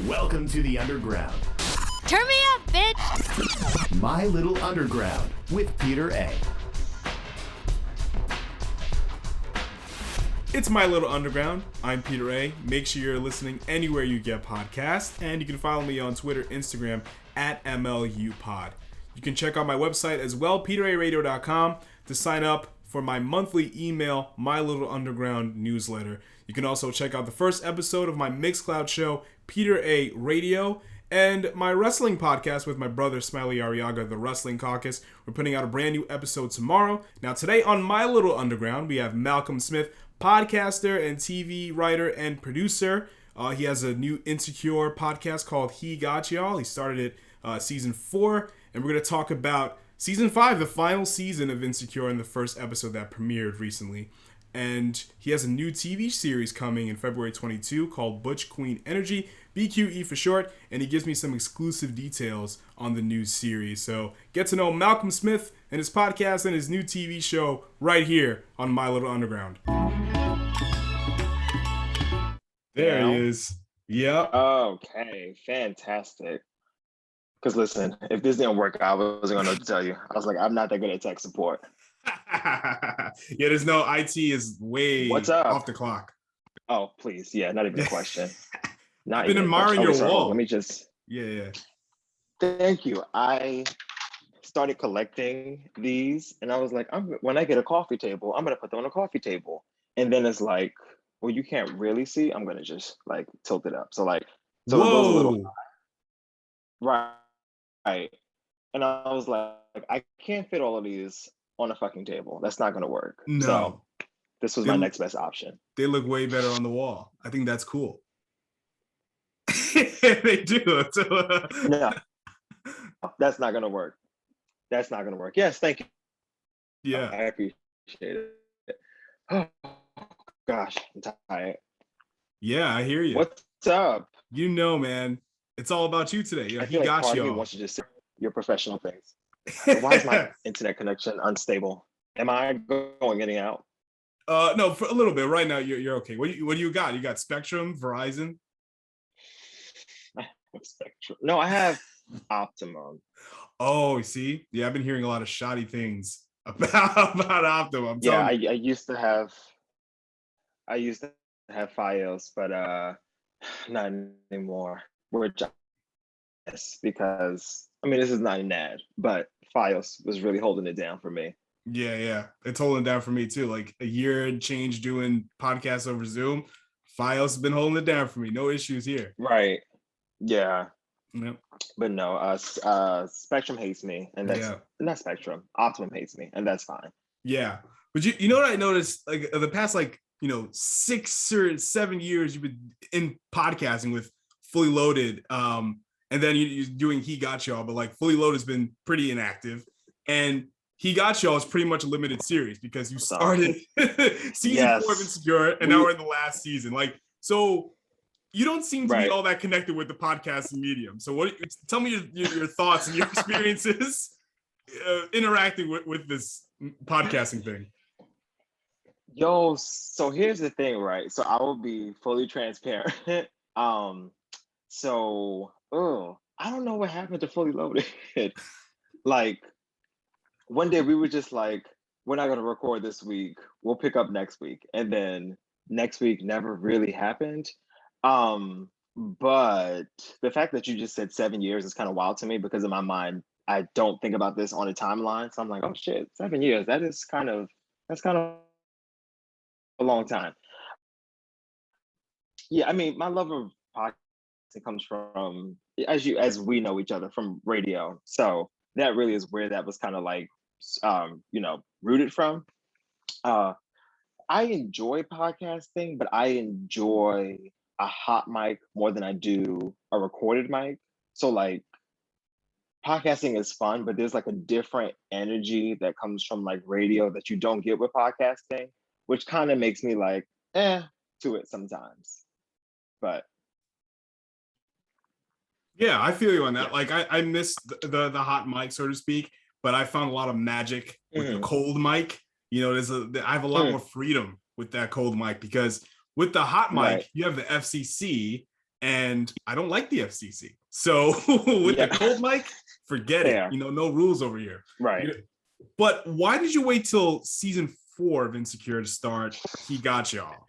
Welcome to the Underground. Turn me up, bitch! My Little Underground with Peter A. It's My Little Underground. I'm Peter A. Make sure you're listening anywhere you get podcasts, and you can follow me on Twitter, Instagram, at MLUpod. You can check out my website as well, peteraradio.com, to sign up for my monthly email, My Little Underground newsletter. You can also check out the first episode of my Mixcloud show, Peter A Radio, and my wrestling podcast with my brother Smiley Arriaga, The Wrestling Caucus. We're putting out a brand new episode tomorrow. Now today on My Little Underground, we have Malcolm Smith, podcaster and TV writer and producer. He has a new Insecure podcast called He Got Y'all. He started it season 4, and we're going to talk about season 5, the final season of Insecure, in the first episode that premiered recently. And he has a new TV series coming in February 22 called Butch Queen Energy, BQE for short, and he gives me some exclusive details on the new series. So get to know Malcolm Smith and his podcast and his new TV show right here on My Little Underground. There he is. Yep. Okay, fantastic. Because listen, if this didn't work out, I wasn't going to tell you. I was like, I'm not that good at tech support. Yeah, there's no IT is way What's up? Off the clock. Oh, please. Yeah, not even a question. I've been admiring your wall. Let me just... Yeah. Thank you. I started collecting these, and I was like, when I get a coffee table, I'm going to put them on a coffee table. And then it's like, well, you can't really see. I'm going to just like tilt it up. So it goes a little... Right. And I was like, I can't fit all of these on a fucking table. That's not going to work. No. So this was my next best option. They look way better on the wall. I think that's cool. They do. No, that's not going to work. That's not going to work. Yes, thank you. Yeah. I appreciate it. Oh, gosh, I'm tired. Yeah, I hear you. What's up? You know, man. It's all about you today. I He feel got part you. of me wants to just say your professional things. Why is my internet connection unstable? Am I going in and out? No, for a little bit. Right now, you're okay. What do you got? You got Spectrum, Verizon? Spectrum. No, I have Optimum. Oh, see? Yeah, I've been hearing a lot of shoddy things about Optimum. Yeah, I used to have Fios, but not anymore. Yes, because I mean, this is not an ad, but Fios was really holding it down for me. Yeah. It's holding it down for me too. Like a year and change doing podcasts over Zoom. Fios has been holding it down for me. No issues here. Right. Yeah. Yep. But no, Spectrum hates me, and that's not Spectrum. Optimum hates me, and that's fine. Yeah. But you know what I noticed? Like the past 6 or 7 years you've been in podcasting with Fully Loaded, and then you're doing He Got Y'all, but Fully Loaded has been pretty inactive, and He Got Y'all is pretty much a limited series because you started season 4 of Insecure, and now we're in the last season. So you don't seem to be all that connected with the podcasting medium. So tell me your thoughts and your experiences interacting with this podcasting thing. Yo, so here's the thing, right? So I will be fully transparent. I don't know what happened to Fully Loaded. One day we were just like, we're not gonna record this week. We'll pick up next week. And then next week never really happened. But the fact that you just said 7 years is kind of wild to me because in my mind, I don't think about this on a timeline. So I'm like, oh shit, 7 years. That's kind of a long time. Yeah, I mean, my love of podcasting comes from, as we know each other, from radio. So that really is where that was kind of rooted from. I enjoy podcasting, but I enjoy a hot mic more than I do a recorded mic. So podcasting is fun, but there's a different energy that comes from radio that you don't get with podcasting, which kind of makes me to it sometimes. But yeah, I feel you on that. I missed the hot mic, so to speak, but I found a lot of magic with the cold mic. I have a lot more freedom with that cold mic because with the hot mic, you have the FCC and I don't like the FCC. So with the cold mic, forget it. You know, no rules over here. Right. But why did you wait till season 4 of Insecure to start He Got Y'all?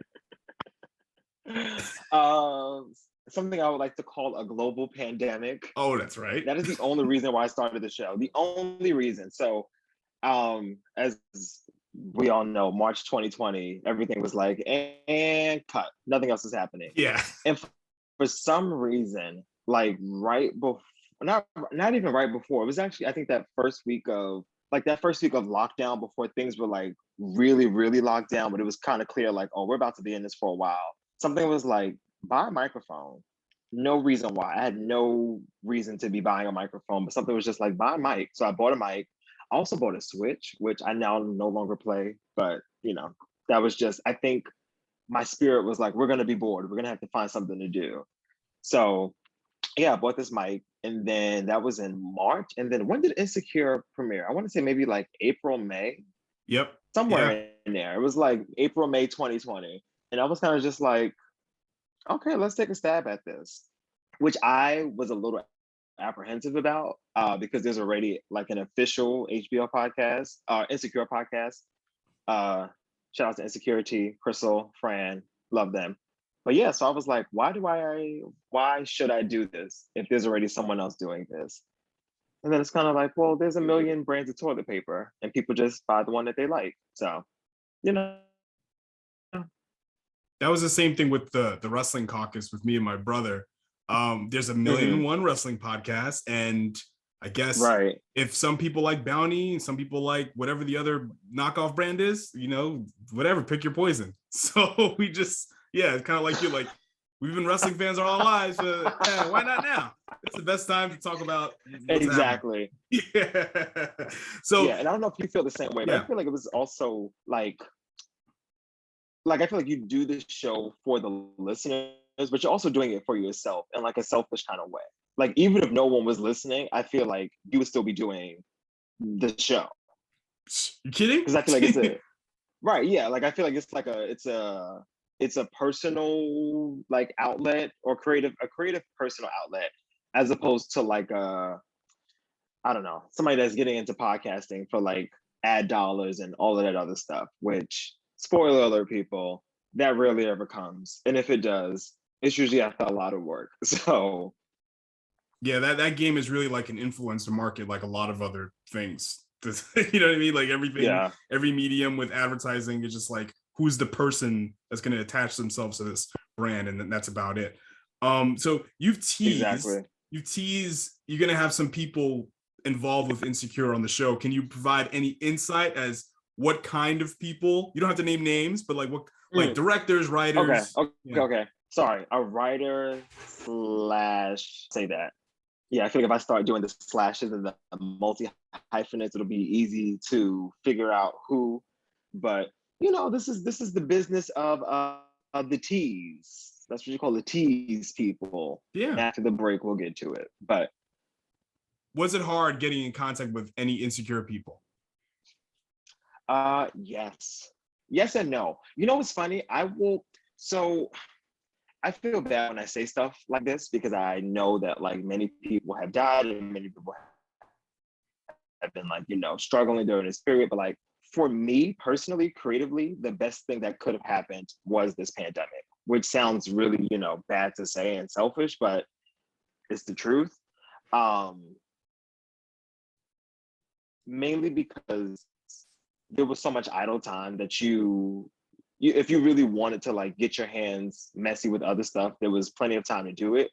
Something I would like to call a global pandemic. Oh, that's right. That is the only reason why I started the show. The only reason. So, as we all know, March 2020, everything was like, and cut. Nothing else is happening. Yeah. And for some reason, like right before, not even right before, it was actually, I think that first week of lockdown, before things were like really, really locked down, but it was kind of clear like, oh, we're about to be in this for a while. Something was like, buy a microphone. No reason why. I had no reason to be buying a microphone, but something was just like, buy a mic. So I bought a mic. I also bought a Switch, which I now no longer play, but you know, that was just, I think my spirit was like, we're gonna be bored. We're gonna have to find something to do. So yeah, I bought this mic, and then that was in March. And then when did Insecure premiere? I want to say maybe like April, May. Yep. Somewhere in there. It was like April, May 2020. And I was kind of just like, okay, let's take a stab at this, which I was a little apprehensive about because there's already like an official HBO podcast, Insecure podcast. Shout out to Insecurity, Crystal, Fran, love them. But yeah, so I was like, why should I do this if there's already someone else doing this? And then it's kind of like, well, there's a million brands of toilet paper and people just buy the one that they like. So, you know. That was the same thing with the wrestling caucus with me and my brother. There's a million and one wrestling podcasts, and I guess if some people like Bounty and some people like whatever the other knockoff brand is, you know, whatever, pick your poison. So we just, it's kind of like you, like we've been wrestling fans all our lives. Why not now? It's the best time to talk about exactly. Yeah. So and I don't know if you feel the same way, but I feel like it was also like I feel like you do this show for the listeners, but you're also doing it for yourself in like a selfish kind of way. Like even if no one was listening, I feel like you would still be doing the show. You kidding? Because I feel like it's a right, yeah. Like I feel like it's like it's a personal like outlet or a creative personal outlet, as opposed to like I don't know, somebody that's getting into podcasting for like ad dollars and all of that other stuff, which spoiler alert, people, that rarely ever comes. And if it does, it's usually after a lot of work. So yeah, that game is really like an influencer market, like a lot of other things. You know what I mean? Like everything, every medium with advertising is just like, who's the person that's going to attach themselves to this brand, and then that's about it. So you've teased, you're going to have some people involved with Insecure on the show. Can you provide any insight as what kind of people? You don't have to name names, but like what, like directors, writers. Okay. Sorry, a writer / say that. Yeah, I feel like if I start doing the slashes and the multi hyphenates, it'll be easy to figure out who. But you know, this is the business of the tease. That's what you call the tease people. Yeah. After the break, we'll get to it. But was it hard getting in contact with any Insecure people? Yes and no. You know what's funny? I feel bad when I say stuff like this because I know that like many people have died and many people have been like, you know, struggling during this period. But like for me personally, creatively, the best thing that could have happened was this pandemic, which sounds really, you know, bad to say and selfish, but it's the truth. Mainly because there was so much idle time that you if you really wanted to like get your hands messy with other stuff, there was plenty of time to do it.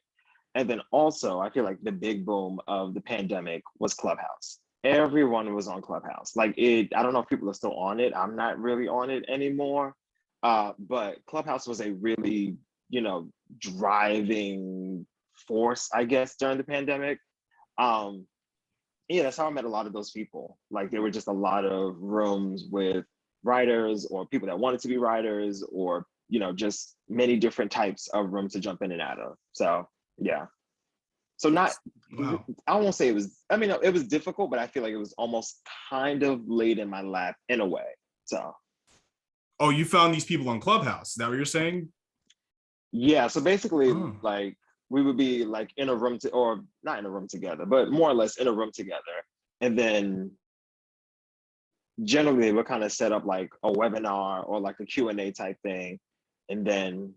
And then also, I feel like the big boom of the pandemic was Clubhouse. Everyone was on Clubhouse. Like I don't know if people are still on it. I'm not really on it anymore. But Clubhouse was a really, you know, driving force, I guess, during the pandemic. Yeah, that's how I met a lot of those people. Like there were just a lot of rooms with writers or people that wanted to be writers, or you know, just many different types of rooms to jump in and out of. So yeah. So not, I won't say it was, I mean, it was difficult, but I feel like it was almost kind of laid in my lap in a way. So. Oh, you found these people on Clubhouse. Is that what you're saying? Yeah. So basically, like we would be like in a room or not in a room together, but more or less in a room together. And then generally we'll kind of set up like a webinar or like a Q&A type thing. And then,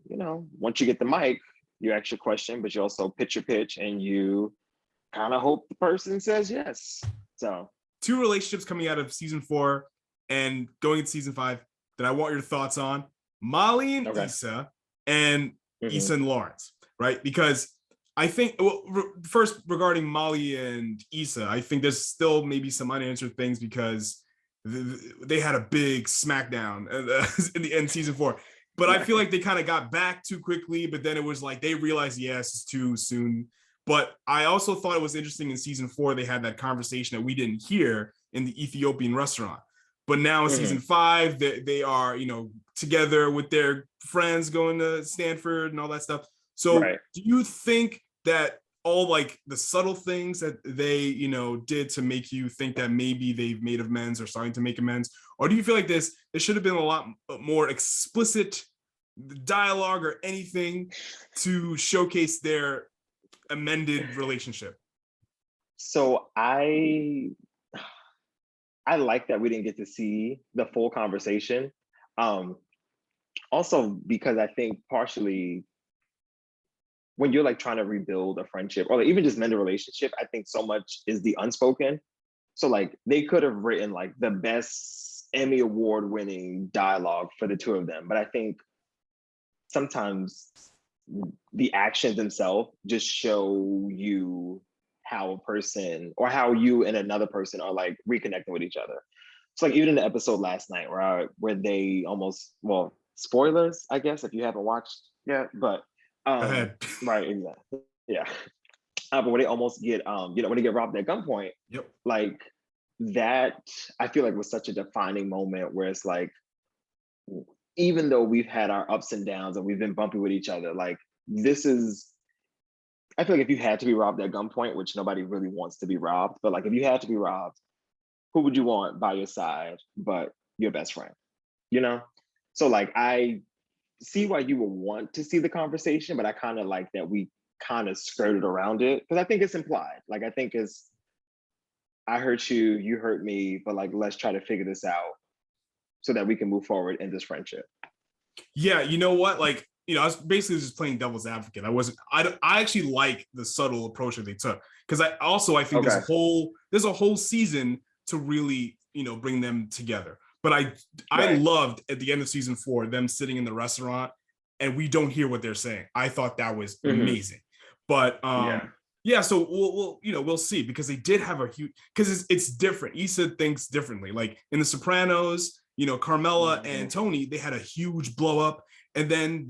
once you get the mic, you ask your question, but you also pitch your pitch and you kind of hope the person says yes. So 2 relationships coming out of season 4 and going into season 5 that I want your thoughts on: Molly and Issa, and Issa and Lawrence, right? Because I think, first regarding Molly and Issa, I think there's still maybe some unanswered things because they had a big smackdown in the end season 4. But I feel like they kind of got back too quickly, but then it was like they realized, yes, it's too soon. But I also thought it was interesting in season 4, they had that conversation that we didn't hear in the Ethiopian restaurant. But now in season 5, they are, together with their friends going to Stanford and all that stuff. So do you think that all like the subtle things that they, did to make you think that maybe they've made amends or starting to make amends? Or do you feel like there should have been a lot more explicit dialogue or anything to showcase their amended relationship? So I like that we didn't get to see the full conversation. Also because I think partially when you're like trying to rebuild a friendship or like even just mend a relationship, I think so much is the unspoken. So like they could have written like the best Emmy Award winning dialogue for the 2 of them. But I think sometimes the actions themselves just show you how a person or how you and another person are like reconnecting with each other. So like even in the episode last night where they almost, well, spoilers, I guess, if you haven't watched yet, but right, exactly. Yeah. But when they almost get when they get robbed at gunpoint, like that I feel like was such a defining moment where it's like, even though we've had our ups and downs and we've been bumpy with each other, like this is, I feel like if you had to be robbed at gunpoint, which nobody really wants to be robbed, but like if you had to be robbed, who would you want by your side but your best friend? So like I see why you would want to see the conversation, but I kind of like that we kind of skirted around it because I think it's implied. Like I think it's, I hurt you, you hurt me, but like let's try to figure this out so that we can move forward in this friendship. Yeah, you know what? Like, I was basically just playing devil's advocate. I actually like the subtle approach that they took because I think there's a whole season to really, bring them together. But I loved at the end of season 4 them sitting in the restaurant and we don't hear what they're saying. I thought that was amazing. But so we'll see because they did have a huge, because it's different. Issa thinks differently. Like in The Sopranos, Carmela and Tony, they had a huge blow up, and then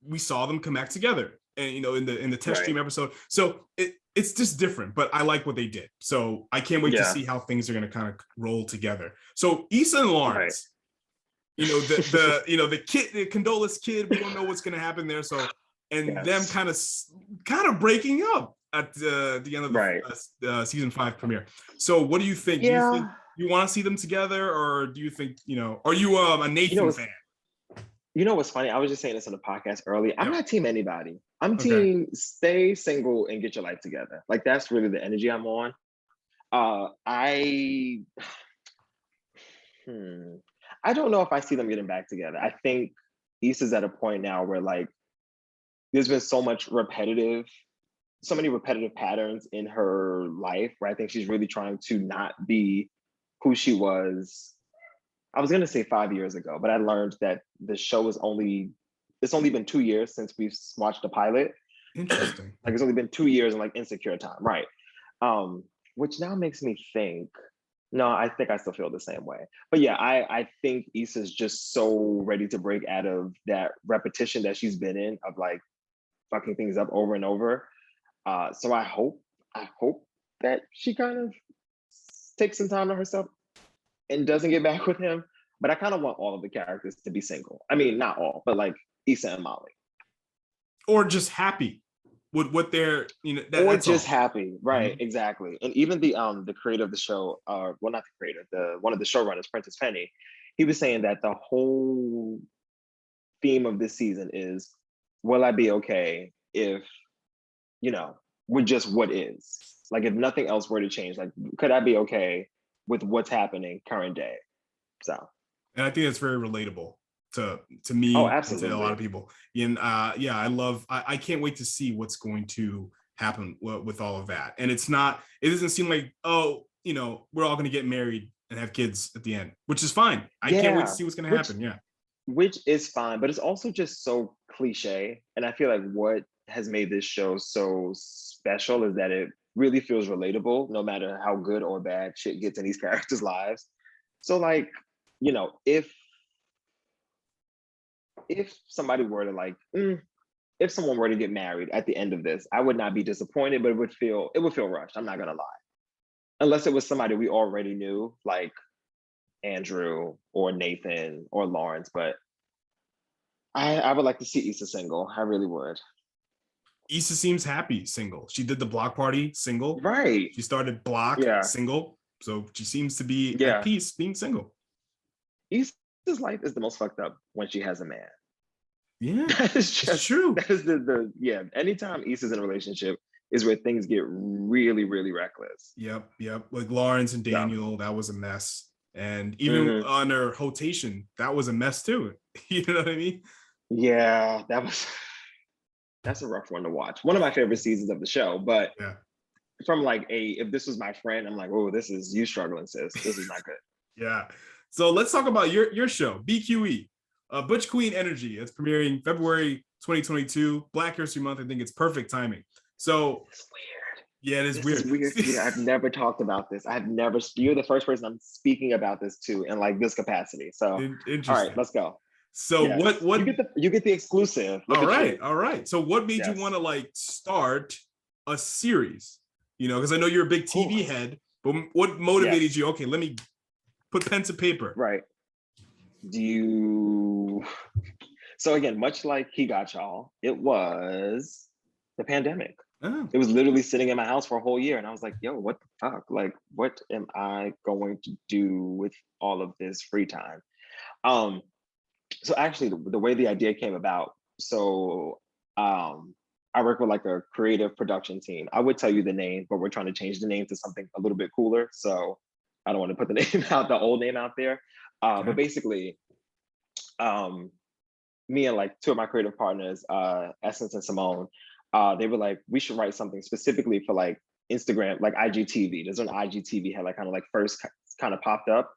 we saw them come back together, and in the test stream episode. So it's just different, but I like what they did. So I can't wait to see how things are going to kind of roll together. So Issa and Lawrence, the kid, the Condola's kid, we don't know what's going to happen there. So them kind of breaking up at the end of the season 5 premiere. So what do you think? Do you think you want to see them together, or do you think are you a Nathan fan? You know what's funny? I was just saying this on the podcast earlier. I'm not team anybody. I'm team stay single and get your life together. Like that's really the energy I'm on. I don't know if I see them getting back together. I think Issa's at a point now where like there's been so many repetitive patterns in her life where I think she's really trying to not be who she was. I was gonna say 5 years ago, but I learned that the show it's only been 2 years since we've watched the pilot. Interesting. Like it's only been 2 years in like Insecure time, right? Which now makes me think, no, I think I still feel the same way. But yeah, I think Issa's just so ready to break out of that repetition that she's been in of like fucking things up over and over. So I hope that she kind of takes some time to herself and doesn't get back with him. But I kind of want all of the characters to be single. I mean, not all, but like Issa and Molly. Or just happy with what they're, or just happy, right? Exactly. And even the creator of the show, well, not the creator, one of the showrunners, Prentice Penny, he was saying that the whole theme of this season is, will I be okay if you know, with just what is. Like if nothing else were to change, like could I be okay with what's happening current day? So And I think that's very relatable to oh, me and to a lot absolutely. of people. And yeah, I can't wait to see what's going to happen with all of that. And it doesn't seem like, oh, we're all going to get married and have kids at the end, which is fine. I can't wait to Yeah. see what's going to Which happen. Yeah. which is fine, but it's also just so cliche. And I feel like what has made this show so special is that it really feels relatable, no matter how good or bad shit gets in these characters' lives. So, like, if somebody were to if someone were to get married at the end of this, I would not be disappointed, but it would feel rushed. I'm not gonna lie, unless it was somebody we already knew, like Andrew or Nathan or Lawrence, but I would like to see Issa single. I really would. Issa seems happy single. She did the block party single. Right. She started block Yeah. single. So she seems to be at Yeah. peace being single. Issa's life is the most fucked up when she has a man. Yeah, That is it's just true. that is the yeah. Anytime Issa's in a relationship is where things get really, really reckless. Yep. Like Lawrence and So Daniel, that was a mess. And even mhm. on her rotation, that was a mess too. You know what I mean? Yeah, that's a rough one to watch. One of my favorite seasons of the show, but Yeah. from like if this was my friend, I'm like, oh, this is you struggling, sis. This is not good. Yeah. So let's talk about your show, BQE, Butch Queen Energy. It's premiering February 2022, Black History Month. I think it's perfect timing. So It's weird. yeah, it is This weird. is weird. Yeah, I've never talked about this. You're the first person I'm speaking about this to in like this capacity. So all right, Interesting. let's go. So Yes. what You get the exclusive. Look all at right, you. all right. So what made you Yes. want to like start a series? Because I know you're a big Whew. TV head, but what motivated Yes. you? Okay, let me put pen to paper. Right. Do you so again, much like He Got Y'all, it was the pandemic. Oh, It was literally sitting in my house for a whole year. And I was like, yo, what the fuck? Like, what am I going to do with all of this free time? Um, so actually the way the idea came about, so I work with like a creative production team. I would tell you the name, but we're trying to change the name to something a little bit cooler. So I don't want to put the name out, the old name out there. okay. But basically, um, me and like two of my creative partners, Essence and Simone, they were like, we should write something specifically for like Instagram, like IGTV. There's an IGTV had like kind of like first kind of popped up.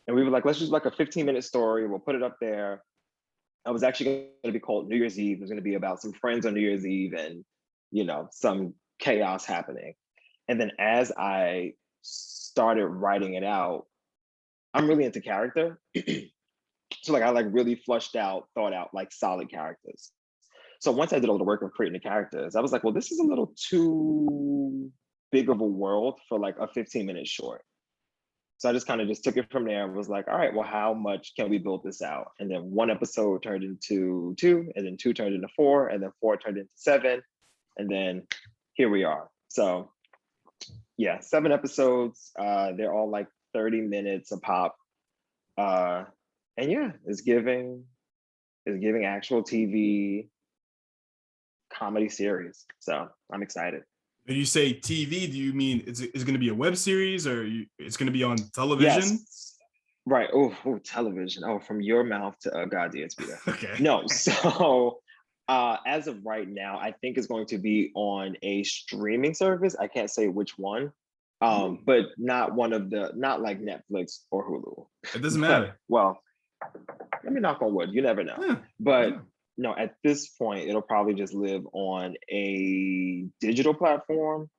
And we were like, let's just like a 15-minute story. We'll put it up there. I was actually going to be called New Year's Eve. It was going to be about some friends on New Year's Eve and, some chaos happening. And then as I started writing it out, I'm really into character. So like I like really flushed out, thought out like solid characters. So once I did all the work of creating the characters, I was like, well, this is a little too big of a world for like a 15-minute short. So I just kind of just took it from there and was like, all right, well, how much can we build this out? And then one episode turned into two, and then two turned into four, and then four turned into seven. And then here we are. So yeah, 7 episodes. They're all like 30 minutes a pop. And yeah, it's giving actual TV comedy series. So I'm excited. When you say TV, do you mean it's going to be a web series or it's going to be on television? Yes. Right. Oh, television. Oh, from your mouth to God, dear Peter. Okay. No. So as of right now, I think it's going to be on a streaming service. I can't say which one. But not like Netflix or Hulu. It doesn't matter. Well, let me knock on wood. You never know. Yeah. But Yeah. no, at this point, it'll probably just live on a digital platform.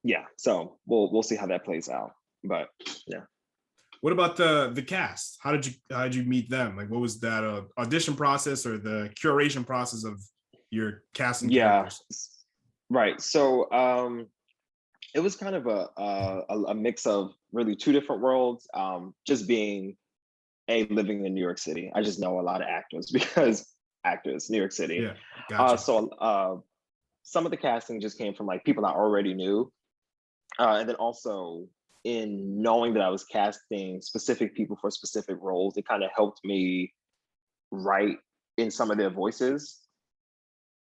Yeah, so we'll see how that plays out. But yeah. What about the cast? How did you meet them? Like, what was that audition process or the curation process of your casting characters? Right. So it was kind of a mix of really two different worlds. Just being living in New York City, I just know a lot of actors because New York City. Yeah, gotcha. So some of the casting just came from like people I already knew, and then also in knowing that I was casting specific people for specific roles, it kind of helped me write in some of their voices.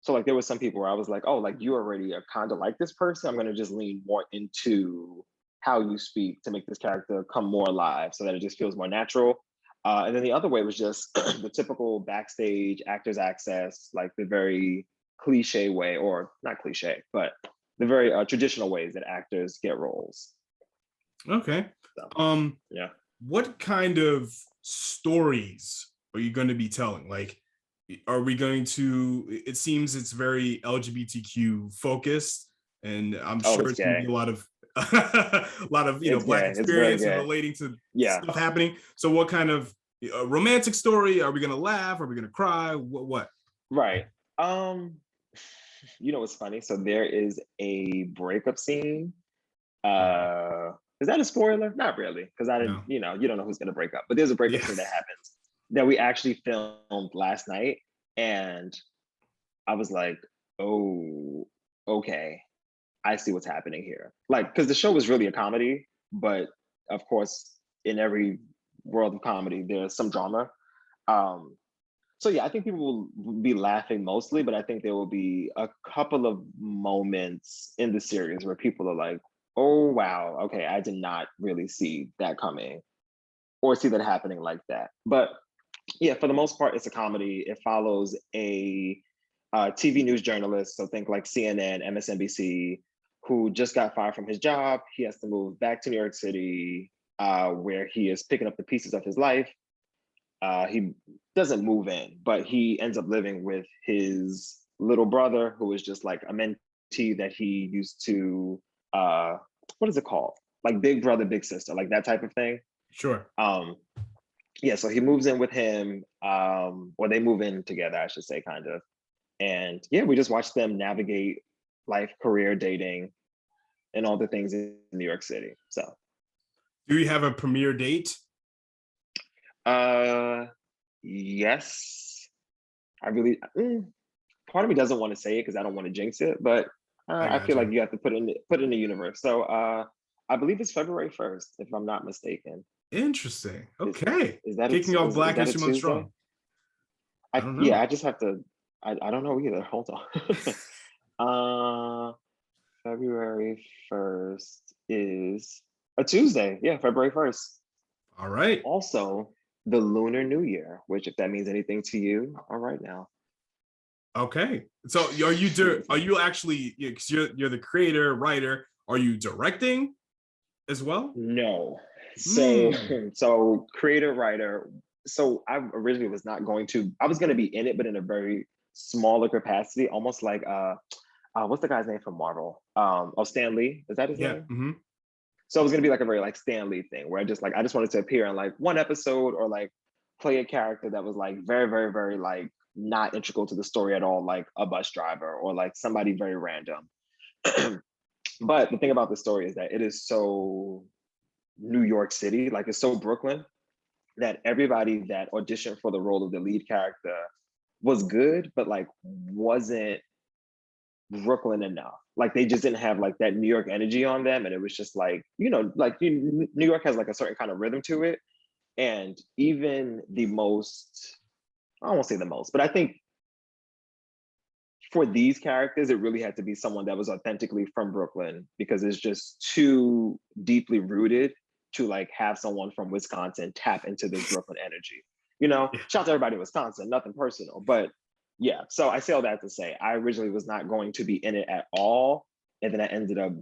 So like there was some people where I was like, oh, like you already are kind of like this person. I'm gonna just lean more into how you speak to make this character come more alive so that it just feels more natural. And then the other way was just the typical backstage actors access, like the very cliche way, or not cliche, but the very traditional ways that actors get roles. Okay. So, yeah. What kind of stories are you going to be telling? Like, are we going to? It seems it's very LGBTQ focused, and I'm Oh, sure it's it's going to gay. be a lot of a lot of It's Black gay. It's very experience and gay. relating to Yeah. stuff happening. So, what kind of romantic story? Are we going to laugh? Are we going to cry? What? Right. Um, you know what's funny? So there is a breakup scene. Is that a spoiler? Not really, because I didn't, No. you don't know who's gonna break up, but there's a breakup scene that Yes. happens that we actually filmed last night. And I was like, oh, okay, I see what's happening here. Like, because the show was really a comedy, but of course, in every world of comedy, there's some drama. Um, so yeah, I think people will be laughing mostly, but I think there will be a couple of moments in the series where people are like, "Oh wow, okay, I did not really see that coming or see that happening like that." But yeah, for the most part, it's a comedy. It follows a TV news journalist, so think like CNN, MSNBC, who just got fired from his job. He has to move back to New York City, where he is picking up the pieces of his life. He doesn't move in, but he ends up living with his little brother, who is just like a mentee that he used to, what is it called? Like big brother, big sister, like that type of thing. Sure. Yeah, so he moves in with him, or they move in together, I should say, kind of. And yeah, we just watch them navigate life, career, dating, and all the things in New York City. So, Do you have a premiere date? yes, I really. Part of me doesn't want to say it because I don't want to jinx it, but I I got feel you. like you have to put it in the universe. So I believe it's February 1st, if I'm not mistaken. Interesting. Is Okay. is that Kicking off is Black that a History Month Tuesday? strong. I don't know. Yeah, I just have to. I don't know either. Hold on. February 1st is a Tuesday. Yeah, February 1st. All right. Also, the Lunar New Year, which if that means anything to you, all right now. Okay. So are you actually, because you're the creator, writer, are you directing as well? No. So Hmm. so creator writer. So I originally was not going to, I was gonna be in it, but in a very smaller capacity, almost like what's the guy's name from Marvel? Stan Lee. Is that his Yeah. name? Mm-hmm. So it was gonna be like a very like Stan Lee thing where I just wanted to appear in like one episode or like play a character that was like very, very, very like not integral to the story at all, like a bus driver or like somebody very random. But the thing about the story is that it is so New York City, like it's so Brooklyn, that everybody that auditioned for the role of the lead character was good, but like wasn't Brooklyn enough. Like they just didn't have like that New York energy on them. And it was just like, New York has like a certain kind of rhythm to it. And even the most, I won't say the most, but I think for these characters, it really had to be someone that was authentically from Brooklyn because it's just too deeply rooted to like have someone from Wisconsin tap into this Brooklyn energy. Yeah. Shout out to everybody in Wisconsin, nothing personal, but yeah. So I say all that to say, I originally was not going to be in it at all. And then I ended up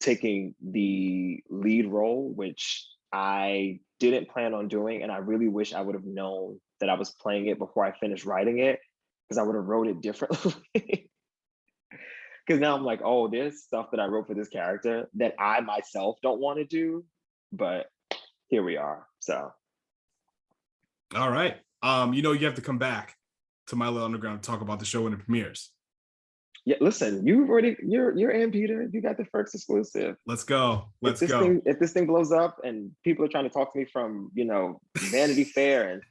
taking the lead role, which I didn't plan on doing. And I really wish I would have known that I was playing it before I finished writing it because I would have wrote it differently. Because now I'm like, oh, there's stuff that I wrote for this character that I myself don't want to do, but here we are. So All right. You have to come back to My Little Underground to talk about the show when it premieres. yeah, listen, you're in Peter. You got the first exclusive. Let's go. If Let's go. this thing blows up and people are trying to talk to me from Vanity Fair and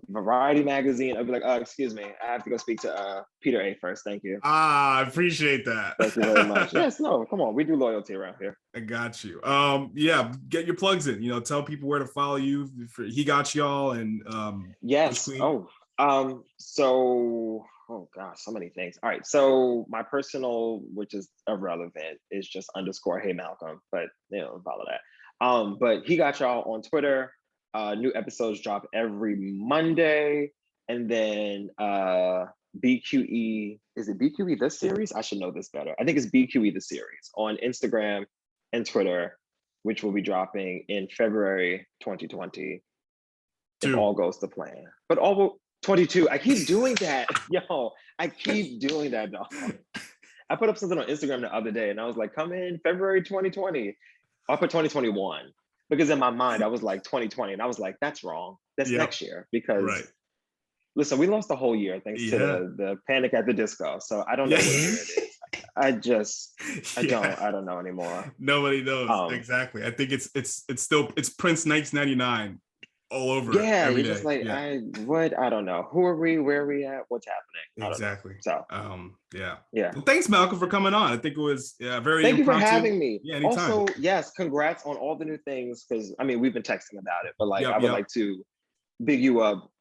Variety magazine, I'll be like, excuse me, I have to go speak to Peter A first. Thank you. I appreciate that. Thank you very much. Yes, no, come on, we do loyalty around here. I got you. Yeah, get your plugs in. Tell people where to follow you. He got y'all and Butch Yes. Queen. Oh, so Oh gosh, so many things. All right, so my personal, which is irrelevant, is just underscore Hey Malcolm, but follow that. But he got y'all on Twitter. New episodes drop every Monday, and then BQE, is it BQE the series? I should know this better. I think it's BQE the series on Instagram and Twitter, which will be dropping in February 2020 if all goes to plan. But all 22. I keep doing that. Yo, I keep doing that, dog. I put up something on Instagram the other day and I was like, come in February 2020. I put 2021 because in my mind I was like 2020 and I was like, that's wrong. That's next year because listen, we lost the whole year thanks to the Panic at the Disco. So I don't know what year it is. I don't know anymore. Nobody knows. Exactly. I think it's still Prince 1999 all over. Yeah, every you're just day. like, I don't know. Who are we? Where are we at? What's happening? Exactly. So yeah. Well, thanks, Malcolm, for coming on. I think it was very Thank impromptu. you for having me. Yeah, anytime. Also, yes, congrats on all the new things. Because I mean, we've been texting about it, but like I would like to big you up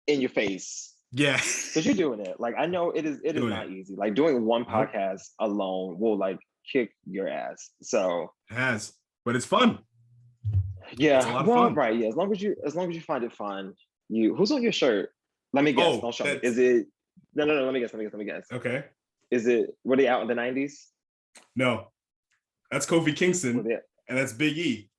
in your face. Yeah. Because you're doing it. Like I know it is not easy. Like doing one podcast alone will like kick your ass. So it has, but it's fun. Yeah, well, right. Yeah, as long as you find it fun. Who's on your shirt? Let me guess. Don't show me. Is it? No. Let me guess. Okay. Is it? Were they out in the 90s? No, that's Kofi Kingston, and that's Big E.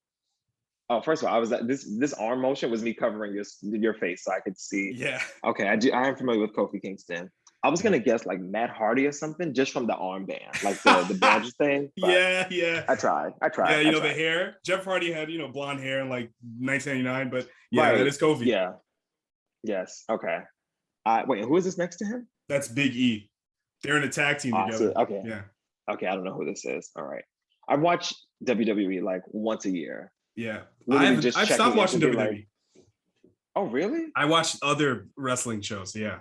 Oh, first of all, I was like, this arm motion was me covering your face so I could see. Yeah. Okay, I am familiar with Kofi Kingston. I was gonna guess like Matt Hardy or something just from the armband, like the badge thing. Yeah. I tried. Yeah, the hair. Jeff Hardy had blonde hair in like 1999, but that is Kofi. Yeah. Yes. Okay. Wait, who is this next to him? That's Big E. They're in a tag team together. Okay. Yeah. Okay, I don't know who this is. All right. I watch WWE like once a year. Yeah. I've stopped watching WWE. Like, oh, really? I watched other wrestling shows. Yeah.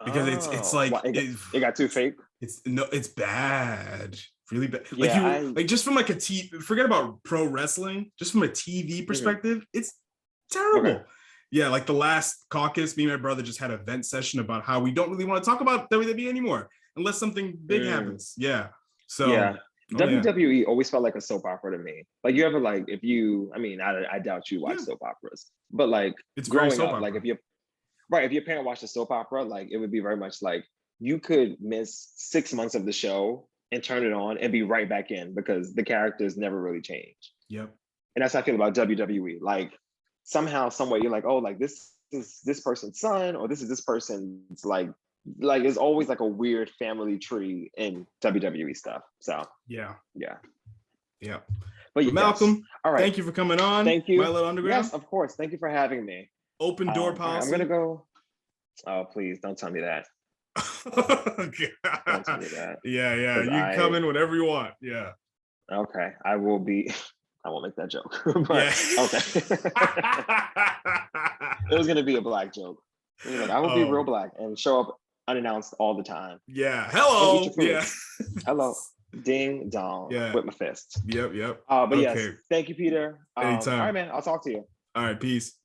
Because it's like it got too fake. It's bad, really bad. Yeah, like just from like forget about pro wrestling. Just from a TV perspective, it's terrible. Okay. Yeah, like the last caucus, me and my brother just had a vent session about how we don't really want to talk about WWE anymore unless something big happens. Yeah. So WWE always felt like a soap opera to me. Like you ever like if you, I mean, I doubt you watch soap operas, but like it's growing up, like if your parent watched a soap opera, like it would be very much like you could miss 6 months of the show and turn it on and be right back in because the characters never really change. Yep. And that's how I feel about WWE. Like somehow, some way, you're like, oh, like this is this person's son, or this is this person's like it's always like a weird family tree in WWE stuff. So yeah. But Malcolm, all right. Thank you for coming on. Thank you. My Little Underground. Yes, of course. Thank you for having me. Open door policy. I'm gonna go. Oh, please don't tell me that. Don't tell me that. Yeah. You can come in whenever you want. Yeah. Okay. I won't make that joke. But okay. It was gonna be a black joke. Like, I will be real black and show up unannounced all the time. Yeah. Hello. Yeah. Hello. Ding dong. Yeah. With my fist. Yep. But yes, thank you, Peter. Anytime. All right, man. I'll talk to you. All right. Peace.